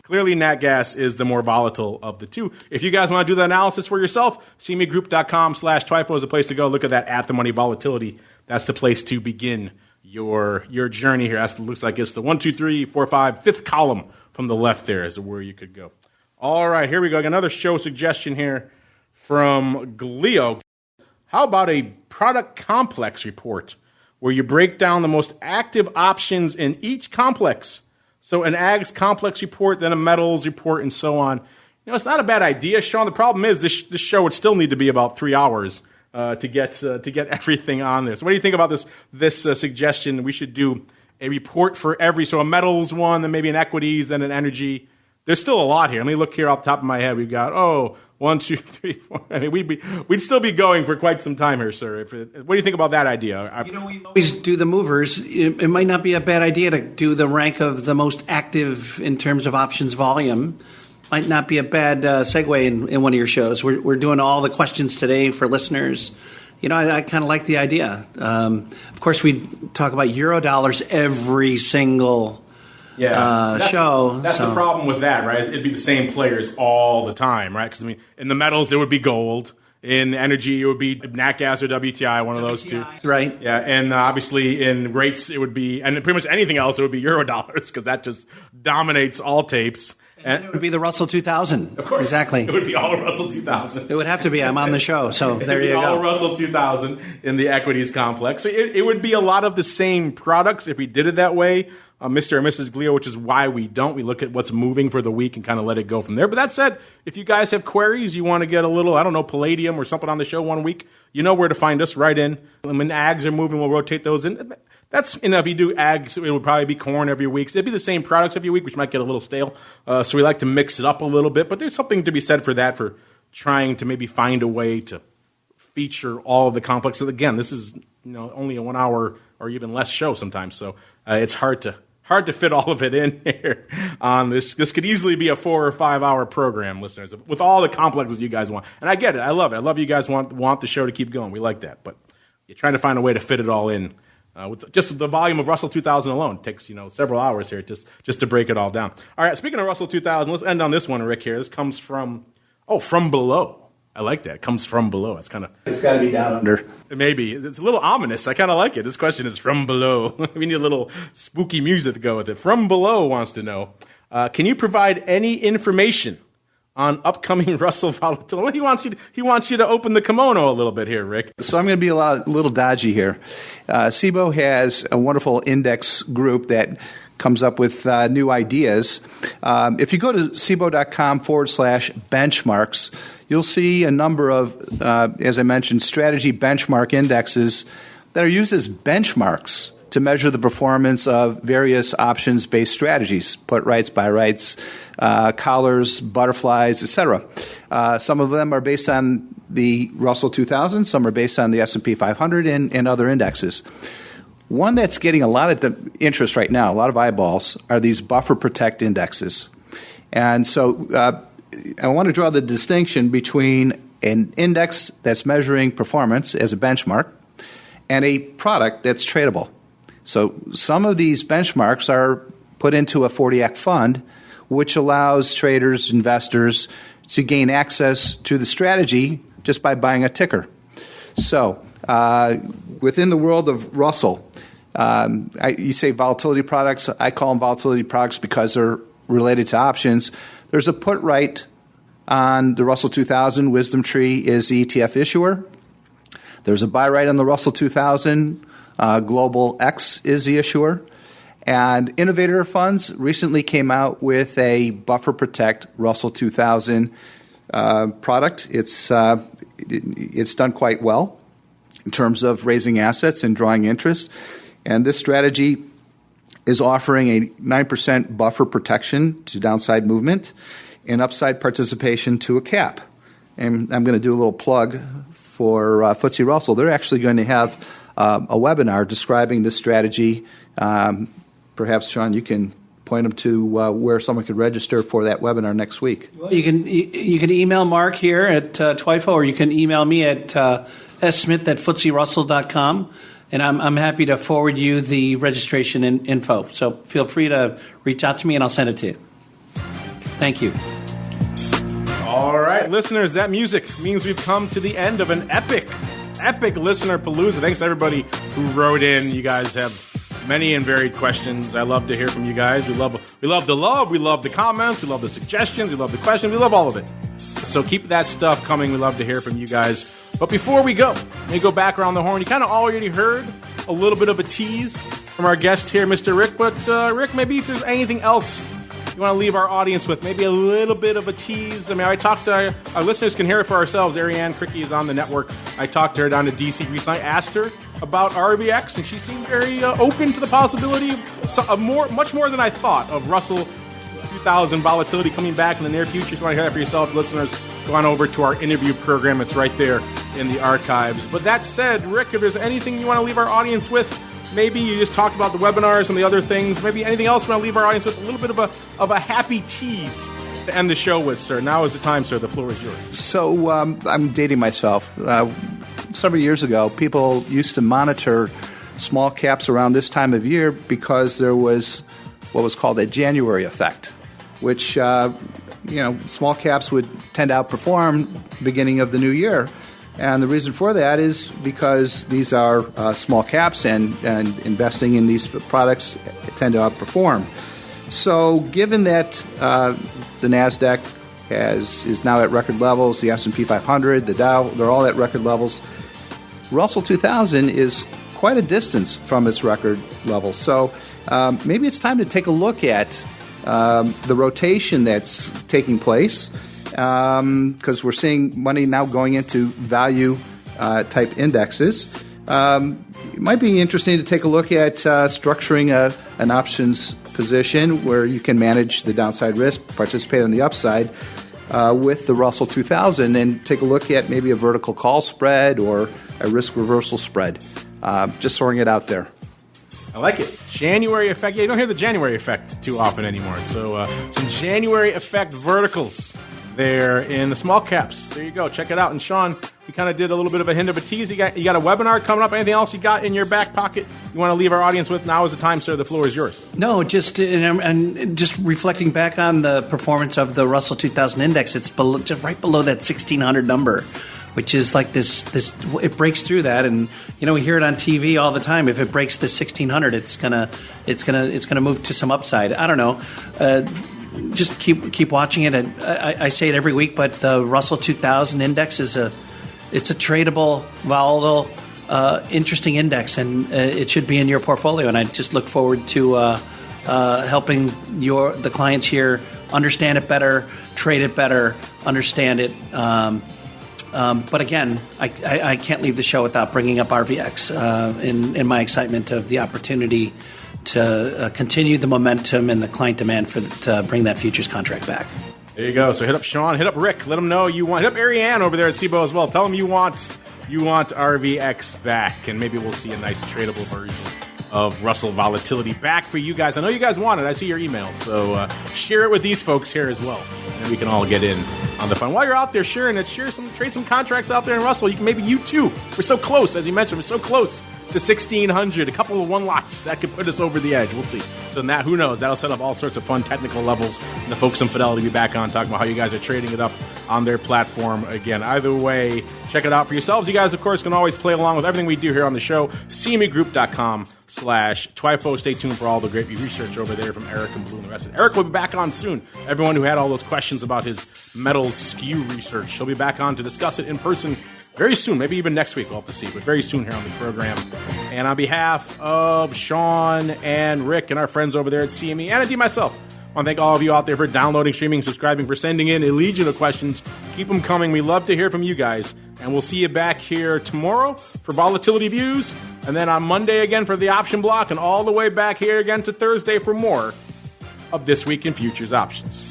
Clearly, nat gas is the more volatile of the two. If you guys want to do the analysis for yourself, cmegroup.com/Twifo is the place to go. Look at that at-the-money volatility. That's the place to begin your journey here. That looks like it's the 1, 2, 3, 4, 5, fifth column from the left there is where you could go. All right, here we go. Another show suggestion here from Glio. How about a product complex report where you break down the most active options in each complex? So an ags complex report, then a metals report, and so on. It's not a bad idea, Sean. The problem is this show would still need to be about 3 hours to get everything on there. So what do you think about this suggestion? We should do a report for so a metals one, then maybe an equities, then an energy. There's still a lot here. Let me look here off the top of my head. We've got 1, 2, 3, 4. I mean, we'd still be going for quite some time here, sir. What do you think about that idea? We always do the movers. It might not be a bad idea to do the rank of the most active in terms of options volume. Might not be a bad segue in one of your shows. We're doing all the questions today for listeners. I kind of like the idea. Of course, we talk about eurodollars every single show. That's the problem with that, right? It'd be the same players all the time, right? Because, in the metals, it would be gold. In energy, it would be nat gas or WTI, one of those two. Right. Yeah, and obviously in rates, it would be, and pretty much anything else, it would be eurodollars, because that just dominates all tapes. And it would be the Russell 2000. Of course. Exactly. It would be all Russell 2000. It would have to be. I'm on the show, so there you go. All Russell 2000 in the equities complex. So it would be a lot of the same products if we did it that way. Mr. and Mrs. Glio, which is why we don't. We look at what's moving for the week and kind of let it go from there. But that said, if you guys have queries, you want to get a little, palladium or something on the show one week, you know where to find us, right in. And when ags are moving, we'll rotate those in. That's, if you do ags, it would probably be corn every week. So it'd be the same products every week, which might get a little stale. So we like to mix it up a little bit. But there's something to be said for that, for trying to maybe find a way to feature all of the complexes. Again, this is only a 1 hour or even less show sometimes. So it's hard to fit all of it in here on this. This could easily be a 4 or 5 hour program, listeners, with all the complexes you guys want. And I get it. I love it. I love you guys want the show to keep going. We like that. But you're trying to find a way to fit it all in. With just the volume of Russell 2000 alone, it takes several hours here just to break it all down. All right, speaking of Russell 2000, let's end on this one, Rick, here. This comes from below. I like that. It comes from below. It's got to be down under. Maybe. It's a little ominous. I kind of like it. This question is from below. We need a little spooky music to go with it. From below wants to know, can you provide any information on upcoming Russell volatility? He wants you to open the kimono a little bit here, Rick. So I'm going to be a little dodgy here. Cboe has a wonderful index group that comes up with new ideas. If you go to cboe.com/benchmarks, you'll see a number of, as I mentioned, strategy benchmark indexes that are used as benchmarks to measure the performance of various options-based strategies, put rights, buy rights, collars, butterflies, etc. Some of them are based on the Russell 2000, some are based on the S&P 500 and other indexes. One that's getting a lot of interest right now, a lot of eyeballs, are these buffer protect indexes. And so I want to draw the distinction between an index that's measuring performance as a benchmark and a product that's tradable. So some of these benchmarks are put into a 40 Act fund, which allows traders, investors to gain access to the strategy just by buying a ticker. So within the world of Russell, you say volatility products. I call them volatility products because they're related to options. There's a put right on the Russell 2000. Wisdom Tree is the ETF issuer. There's a buy right on the Russell 2000. Global X is the issuer. And Innovator Funds recently came out with a Buffer Protect Russell 2000 product. It's done quite well in terms of raising assets and drawing interest. And this strategy is offering a 9% buffer protection to downside movement and upside participation to a cap. And I'm going to do a little plug for FTSE Russell. They're actually going to have a webinar describing this strategy. Perhaps, Sean, you can point them to where someone could register for that webinar next week. Well, you can email Mark here at Twifo, or you can email me at smith@ftserussell.com, and I'm happy to forward you the registration info. So feel free to reach out to me, and I'll send it to you. Thank you. All right, listeners, that music means we've come to the end of an epic listener Palooza. Thanks to everybody who wrote in. You guys have many and varied questions. I love to hear from you guys. We love the love. We love the comments. We love the suggestions. We love the questions. We love all of it. So keep that stuff coming. We love to hear from you guys. But before we go, let me go back around the horn. You kind of already heard a little bit of a tease from our guest here, Mr. Rick. But Rick, maybe if there's anything else you you want to leave our audience with maybe a little bit of a tease. I mean, I talked to our listeners can hear it for ourselves. Ariane Cricky is on the network. I talked to her down to D.C. recently. I asked her about RVX, and she seemed very open to the possibility of much more than I thought of Russell 2000 volatility coming back in the near future. If you want to hear that for yourselves, listeners, go on over to our interview program. It's right there in the archives. But that said, Rick, if there's anything you want to leave our audience with, maybe you just talked about the webinars and the other things, maybe anything else you want to leave our audience with, a little bit of a happy tease to end the show with, sir. Now is the time, sir. The floor is yours. So I'm dating myself. Several years ago, people used to monitor small caps around this time of year because there was what was called a January effect, which small caps would tend to outperform beginning of the new year. And the reason for that is because these are small caps, and investing in these products tend to outperform. So given that the NASDAQ is now at record levels, the S&P 500, the Dow, they're all at record levels, Russell 2000 is quite a distance from its record levels. So maybe it's time to take a look at the rotation that's taking place, because we're seeing money now going into value type indexes. It might be interesting to take a look at structuring an options position where you can manage the downside risk, participate on the upside with the Russell 2000, and take a look at maybe a vertical call spread or a risk reversal spread. Just throwing it out there. I like it. January effect. Yeah, you don't hear the January effect too often anymore. So some January effect verticals there in the small caps. There you go. Check it out. And Sean, we kind of did a little bit of a hint of a tease. You got a webinar coming up. Anything else you got in your back pocket you want to leave our audience with? Now is the time, sir. The floor is yours. No, just reflecting back on the performance of the Russell 2000 index. It's just right below that 1600 number, which is like this. It breaks through that, and we hear it on TV all the time. If it breaks the 1600, it's gonna move to some upside. I don't know. Just keep watching it. I say it every week, but the Russell 2000 index is a tradable, volatile, interesting index, and it should be in your portfolio. And I just look forward to helping the clients here understand it better, trade it better, understand it. But again, I can't leave the show without bringing up RVX in my excitement of the opportunity to continue the momentum and the client demand to bring that futures contract back. There you go. So hit up Sean, hit up Rick, let them know you want. Hit up Ariane over there at Cboe as well. Tell them you want RVX back, and maybe we'll see a nice tradable version of Russell volatility back for you guys. I know you guys want it. I see your emails, so share it with these folks here as well, and we can all get in on the fun. While you're out there sharing it, trade some contracts out there in Russell. Maybe you too. We're so close, as you mentioned. We're so close to 1600. A couple of one lots that could put us over the edge. We'll see. So that, who knows? That'll set up all sorts of fun technical levels. And the folks in Fidelity will be back on talking about how you guys are trading it up on their platform again. Either way, check it out for yourselves. You guys, of course, can always play along with everything we do here on the show. CMEgroup.com/Twifo. Stay tuned for all the great research over there from Eric and Blue and the rest of it. Eric will be back on soon. Everyone who had all those questions about his metal skew research, he'll be back on to discuss it in person very soon, maybe even next week. We'll have to see, but very soon here on the program. And on behalf of Sean and Rick and our friends over there at CME, and indeed myself, I want to thank all of you out there for downloading, streaming, subscribing, for sending in a legion of questions. Keep them coming. We love to hear from you guys. And we'll see you back here tomorrow for Volatility Views, and then on Monday again for the Option Block, and all the way back here again to Thursday for more of This Week in Futures Options.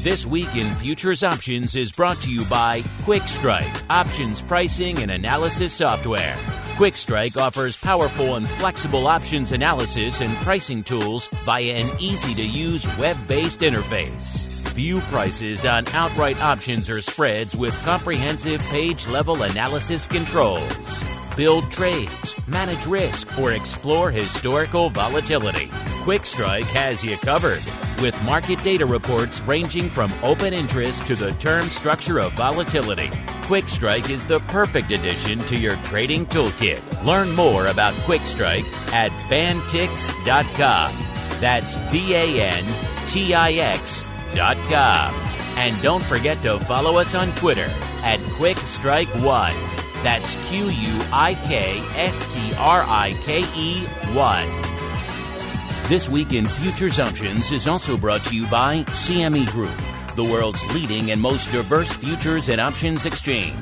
This Week in Futures Options is brought to you by QuickStrike, options pricing and analysis software. QuickStrike offers powerful and flexible options analysis and pricing tools via an easy-to-use web-based interface. View prices on outright options or spreads with comprehensive page-level analysis controls. Build trades, manage risk, or explore historical volatility. QuickStrike has you covered, with market data reports ranging from open interest to the term structure of volatility. QuickStrike is the perfect addition to your trading toolkit. Learn more about QuickStrike at bantix.com. That's BANTIX.com. And don't forget to follow us on Twitter at QuickStrike1. That's QUIKSTRIKE1. This Week in Futures Options is also brought to you by CME Group, the world's leading and most diverse futures and options exchange.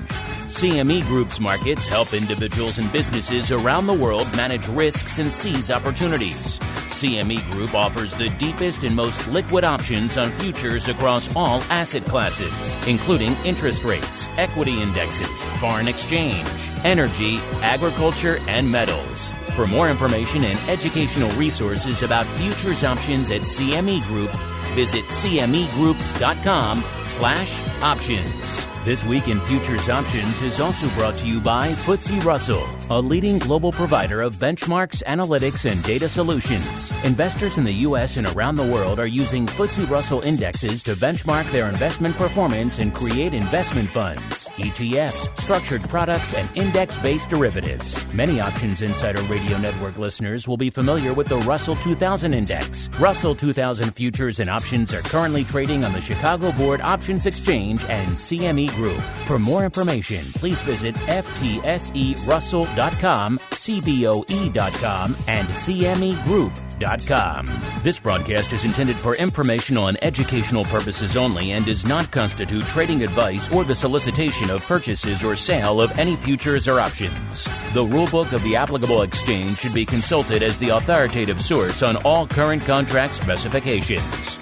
CME Group's markets help individuals and businesses around the world manage risks and seize opportunities. CME Group offers the deepest and most liquid options on futures across all asset classes, including interest rates, equity indexes, foreign exchange, energy, agriculture, and metals. For more information and educational resources about futures options at CME Group, visit cmegroup.com/options. This Week in Futures Options is also brought to you by FTSE Russell, a leading global provider of benchmarks, analytics, and data solutions. Investors in the U.S. and around the world are using FTSE Russell indexes to benchmark their investment performance and create investment funds, ETFs, structured products, and index-based derivatives. Many Options Insider Radio Network listeners will be familiar with the Russell 2000 Index. Russell 2000 futures and options are currently trading on the Chicago Board Options Exchange and CME Group. For more information, please visit FTSERussell.com, CBOE.com, and CMEGroup.com. This broadcast is intended for informational and educational purposes only and does not constitute trading advice or the solicitation of purchases or sale of any futures or options. The rulebook of the applicable exchange should be consulted as the authoritative source on all current contract specifications.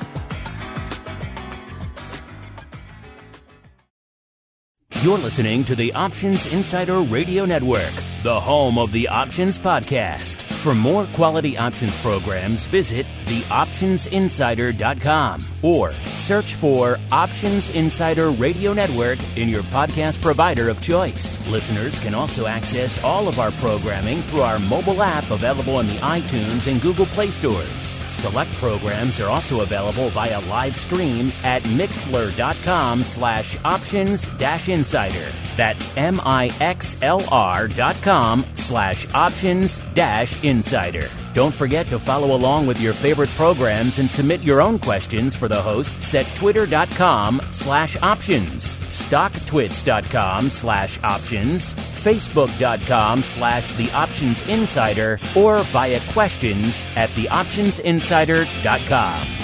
You're listening to the Options Insider Radio Network, the home of the Options Podcast. For more quality options programs, visit theoptionsinsider.com or search for Options Insider Radio Network in your podcast provider of choice. Listeners can also access all of our programming through our mobile app available in the iTunes and Google Play stores. Select programs are also available via live stream at mixlr.com/options-insider. That's mixlr.com/options-insider. Don't forget to follow along with your favorite programs and submit your own questions for the hosts at twitter.com/options, stocktwits.com/options, facebook.com/theoptionsinsider, or via questions at theoptionsinsider.com.